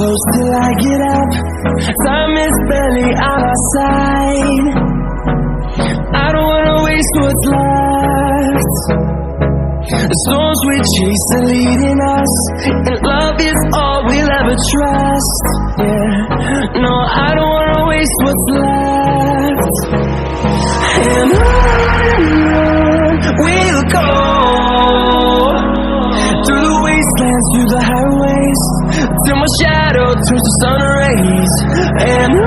close till I get up. Time is barely on our side. I don't wanna waste what's left. The storms we chase are leading us, and love is all we'll ever trust. Yeah, no, I don't wanna waste what's left. And on we'll go, through the wastelands, through the highways, till my shadow turns to sun rays. And